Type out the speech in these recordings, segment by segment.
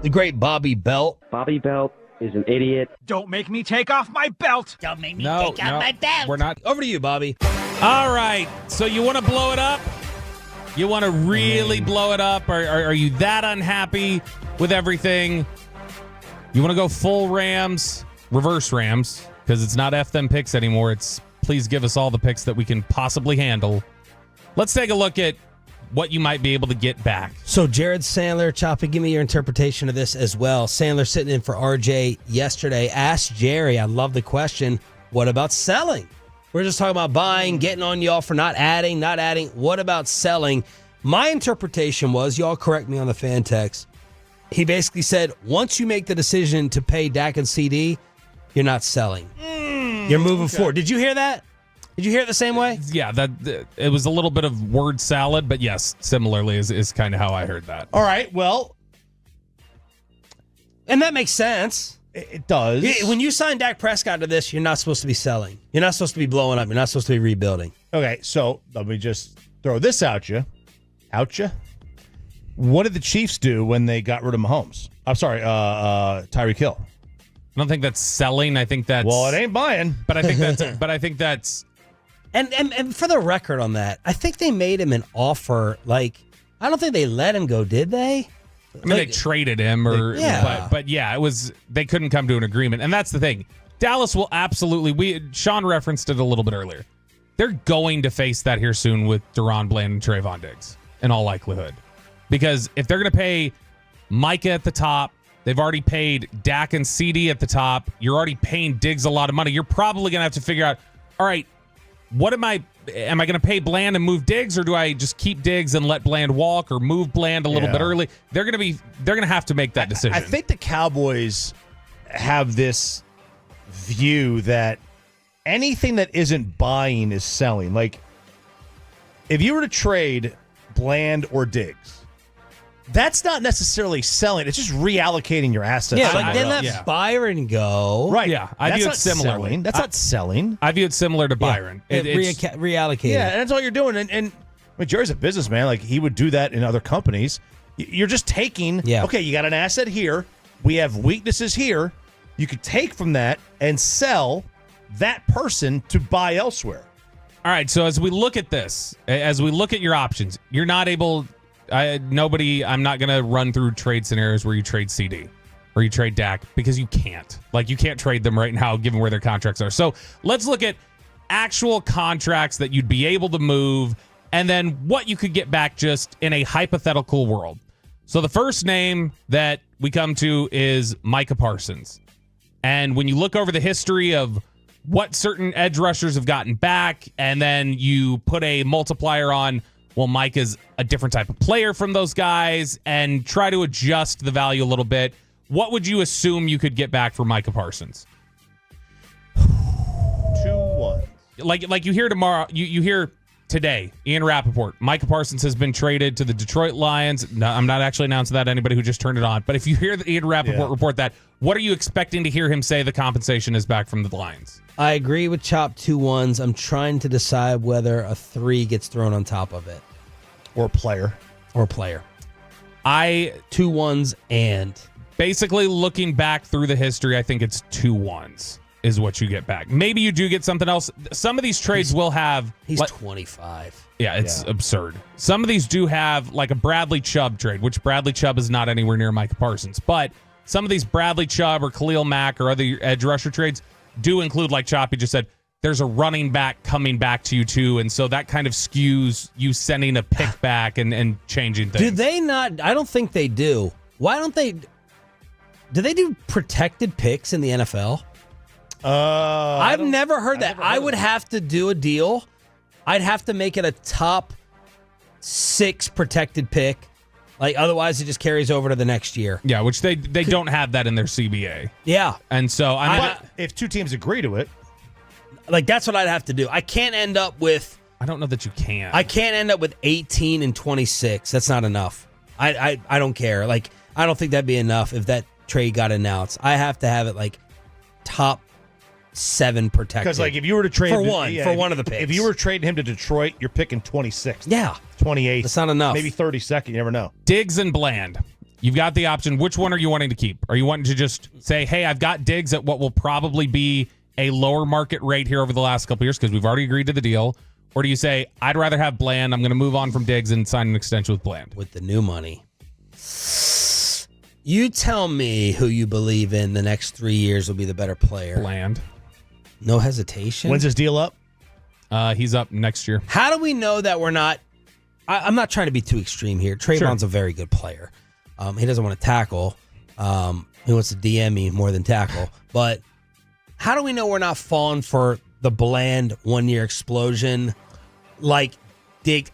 The great Bobby Belt. Bobby Belt is an idiot. Don't make me take off my belt. Don't make me take off my belt. We're not. Over to you, Bobby. All right. So you want to blow it up? You want to really blow it up? Are you that unhappy with everything? You want to go full Rams, reverse Rams, because it's not F them picks anymore. It's please give us all the picks that we can possibly handle. Let's take a look at what you might be able to get back. So Jared Sandler, Choppy, give me your interpretation of this as well. Sandler sitting in for RJ yesterday. Asked Jerry, I love the question, what about selling? We're just talking about buying, getting on y'all for not adding. What about selling? My interpretation was, y'all correct me on the fan text, he basically said, once you make the decision to pay Dak and CeeDee, you're not selling. You're moving forward. Did you hear that? Did you hear it the same way? Yeah, it was a little bit of word salad, but yes, similarly is kind of how I heard that. All right, well. And that makes sense. It does. When you sign Dak Prescott to this, you're not supposed to be selling. You're not supposed to be blowing up. You're not supposed to be rebuilding. Okay, so let me just throw this out you. What did the Chiefs do when they got rid of Mahomes? I'm sorry, Tyreek Hill. I don't think that's selling. I think that's... Well, it ain't buying. But I think that's... And for the record on that, I think they made him an offer. Like, I don't think they let him go, did they? I mean, they traded him, but yeah, it was they couldn't come to an agreement, and that's the thing. Dallas will absolutely. Sean referenced it a little bit earlier. They're going to face that here soon with Deron Bland and Trayvon Diggs, in all likelihood, because if they're going to pay Micah at the top, they've already paid Dak and CeeDee at the top. You're already paying Diggs a lot of money. You're probably going to have to figure out, all right, what am I going to pay Bland and move Diggs, or do I just keep Diggs and let Bland walk, or move Bland a little bit early? They're going to have to make that decision. I think the Cowboys have this view that anything that isn't buying is selling. Like, if you were to trade Bland or Diggs, that's not necessarily selling. It's just reallocating your assets. Yeah, like then let Byron go. Right. Yeah, I view it similarly. That's not selling. I view it similar to Byron. It's reallocating. Yeah, and that's all you're doing. And I mean, Jerry's a businessman. Like, he would do that in other companies. You're just taking, okay, you got an asset here. We have weaknesses here. You could take from that and sell that person to buy elsewhere. All right, so as we look at this, as we look at your options, you're not able... I'm not going to run through trade scenarios where you trade CeeDee or you trade Dak, because you can't. Like, you can't trade them right now given where their contracts are. So let's look at actual contracts that you'd be able to move and then what you could get back just in a hypothetical world. So the first name that we come to is Micah Parsons. And when you look over the history of what certain edge rushers have gotten back, and then you put a multiplier on, well, Mike is a different type of player from those guys, and try to adjust the value a little bit, what would you assume you could get back for Micah Parsons? 2-1. Like you hear tomorrow, you hear today, Ian Rappaport, Micah Parsons has been traded to the Detroit Lions. No, I'm not actually announcing that to anybody who just turned it on. But if you hear Ian Rappaport report that, what are you expecting to hear him say the compensation is back from the Lions? I agree with Chop 2 1s. I'm trying to decide whether a 3 gets thrown on top of it. Or player. 2 1s and. Basically, looking back through the history, I think it's 2 1s is what you get back. Maybe you do get something else. Some of these trades will have... He's 25. Yeah, it's absurd. Some of these do have like a Bradley Chubb trade, which Bradley Chubb is not anywhere near Micah Parsons. But some of these Bradley Chubb or Khalil Mack or other edge rusher trades do include, like Choppy just said, there's a running back coming back to you too. And so that kind of skews you sending a pick back and changing things. Do they not? I don't think they do. Why don't they? Do they do protected picks in the NFL? I've never heard that. I would have to do a deal. I'd have to make it a top 6 protected pick. Like, otherwise it just carries over to the next year. Yeah, which they don't have that in their CBA. Yeah. And so but if 2 teams agree to it, like, that's what I'd have to do. I can't end up with... I don't know that you can. I can't end up with 18 and 26. That's not enough. I don't care. Like, I don't think that'd be enough if that trade got announced. I have to have it, like, top 7 protected. Because, like, if you were to trade... For one of the picks. If you were trading him to Detroit, you're picking 26th. Yeah. 28th. That's not enough. Maybe 32nd. You never know. Diggs and Bland. You've got the option. Which one are you wanting to keep? Are you wanting to just say, hey, I've got Diggs at what will probably be a lower market rate here over the last couple years because we've already agreed to the deal? Or do you say, I'd rather have Bland. I'm going to move on from Diggs and sign an extension with Bland? With the new money. You tell me who you believe in the next 3 years will be the better player. Bland. No hesitation. When's his deal up? He's up next year. How do we know that we're not... I'm not trying to be too extreme here. Trayvon's a very good player. He doesn't want to tackle. He wants to DM me more than tackle. But how do we know we're not falling for the Bland one-year explosion like Diggs?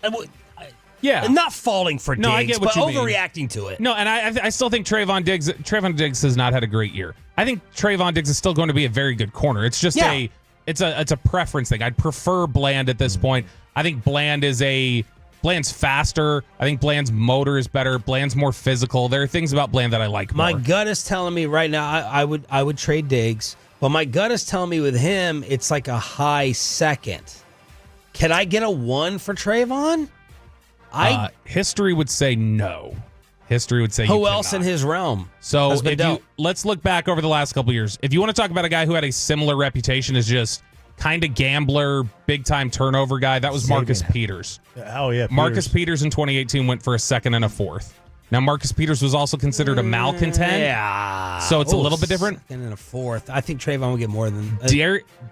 Yeah. And not falling for Diggs, I get what but you mean. overreacting to it. No, and I still think Trayvon Diggs has not had a great year. I think Trayvon Diggs is still going to be a very good corner. It's just it's a preference thing. I'd prefer Bland at this point. I think Bland's faster. I think Bland's motor is better. Bland's more physical. There are things about Bland that I like more. My gut is telling me right now I would trade Diggs, but my gut is telling me with him it's like a high second. Can I get a 1 for Trayvon? History would say no. History would say who else in his realm? So let's look back over the last couple of years. If you want to talk about a guy who had a similar reputation as just kind of gambler, big-time turnover guy, that was Marcus Peters. Oh, yeah. Marcus Peters in 2018 went for a second and a fourth. Now, Marcus Peters was also considered a malcontent. Yeah. So it's a little bit different. Second and a fourth. I think Trayvon will get more than...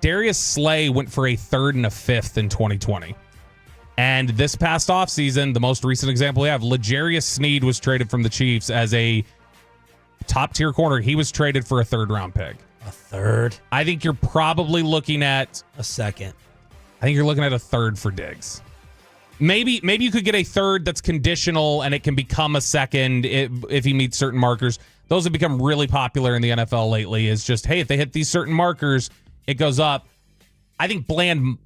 Darius Slay went for a third and a fifth in 2020. And this past offseason, the most recent example we have, L'Jarius Sneed was traded from the Chiefs as a top-tier corner. He was traded for a third-round pick. A third? I think you're probably looking at... A second. I think you're looking at a third for Diggs. Maybe you could get a third that's conditional and it can become a second if he meets certain markers. Those have become really popular in the NFL lately. Is just, hey, if they hit these certain markers, it goes up. I think Bland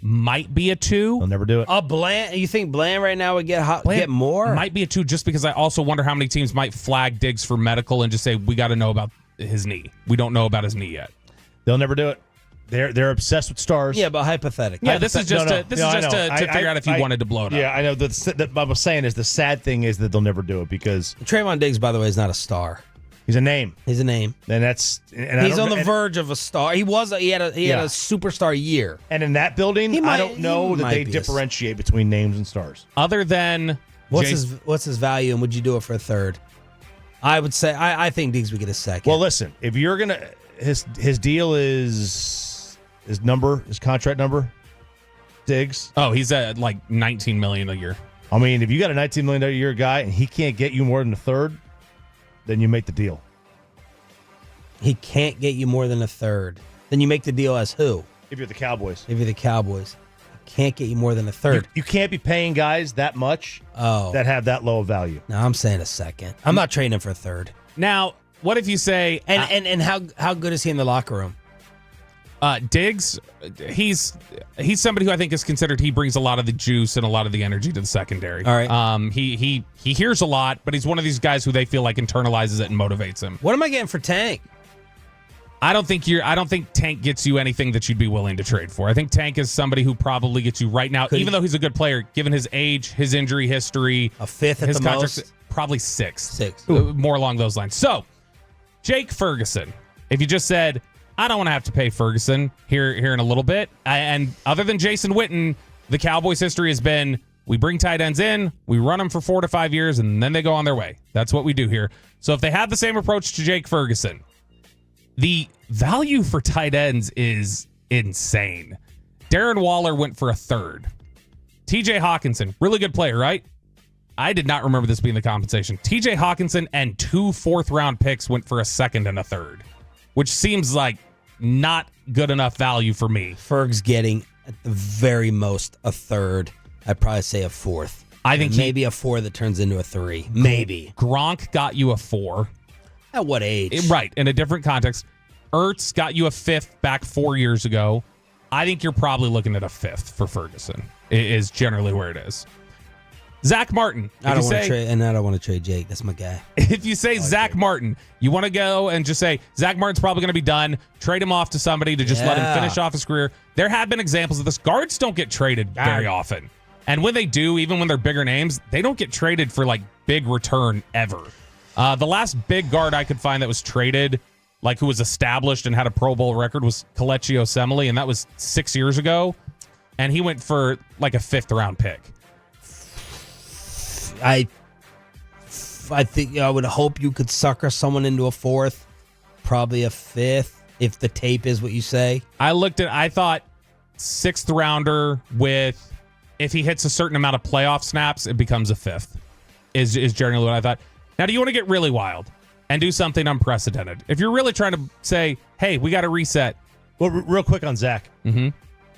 might be a 2. They'll never do it. A Bland? You think Bland right now would get more? Might be a 2 just because I also wonder how many teams might flag Diggs for medical and just say, we got to know about his knee. We don't know about his knee yet. They'll never do it. They're obsessed with stars. Yeah, but hypothetical. Yeah, this is just to figure out if you wanted to blow it up. Yeah, I know. What I was saying is the sad thing is that they'll never do it because Trayvon Diggs, by the way, is not a star. he's a name. He's a name. And He's on the verge of a star. He had a superstar year. And in that building, I don't know that they differentiate between names and stars. Other than what's his value, and would you do it for a third? I would say I think Diggs would get a second. Well, listen, if you're gonna his deal is his contract number, Diggs. Oh, he's at like $19 million a year. I mean, if you got a $19 million a year guy and he can't get you more than a third, then you make the deal. He can't get you more than a third. Then you make the deal as who? If you're the Cowboys. If you're the Cowboys. He can't get you more than a third. You can't be paying guys that much that have that low of value. No, I'm saying a second. I'm not trading him for a third. Now, what if you say... And how good is he in the locker room? Diggs, he's somebody who I think is considered, he brings a lot of the juice and a lot of the energy to the secondary. All right. He hears a lot, but he's one of these guys who they feel like internalizes it and motivates him. What am I getting for Tank? I don't think Tank gets you anything that you'd be willing to trade for. I think Tank is somebody who probably gets you right now, even though he's a good player, given his age, his injury history, a fifth at the most, probably sixth. More along those lines. So, Jake Ferguson, if you just said, I don't want to have to pay Ferguson here in a little bit. And other than Jason Witten, the Cowboys' history has been, we bring tight ends in, we run them for 4 to 5 years, and then they go on their way. That's what we do here. So if they have the same approach to Jake Ferguson, the value for tight ends is insane. Darren Waller went for a third. TJ Hawkinson, really good player, right? I did not remember this being the compensation. TJ Hawkinson and 2 fourth-round picks went for a second and a third, which seems like not good enough value for me. Ferg's getting at the very most a third. I'd probably say a fourth. I think maybe a 4 that turns into a 3. Maybe. Gronk got you a 4. At what age? Right, in a different context. Ertz got you a 5th back 4 years ago. I think you're probably looking at a 5th for Ferguson. It is generally where it is. Zach Martin. I don't want to trade Jake. That's my guy. If you say Zach Martin, you want to go and just say, Zach Martin's probably going to be done. Trade him off to somebody to just let him finish off his career. There have been examples of this. Guards don't get traded very often. And when they do, even when they're bigger names, they don't get traded for like big return ever. The last big guard I could find that was traded, like who was established and had a Pro Bowl record, was Kelechi Osemele, and that was 6 years ago. And he went for like a 5th-round pick. I think I would hope you could sucker someone into a 4th, probably a 5th, if the tape is what you say. I thought 6th rounder with, if he hits a certain amount of playoff snaps, it becomes a 5th, is generally what I thought. Now, do you want to get really wild and do something unprecedented? If you're really trying to say, hey, we got to reset. Well, real quick on Zach. Mm-hmm.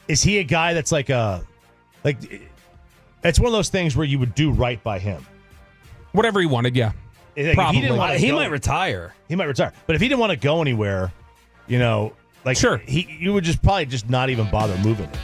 Is he a guy that's it's one of those things where you would do right by him? Whatever he wanted, yeah. Probably. He might retire. He might retire. But if he didn't want to go anywhere, sure. you would probably not even bother moving him.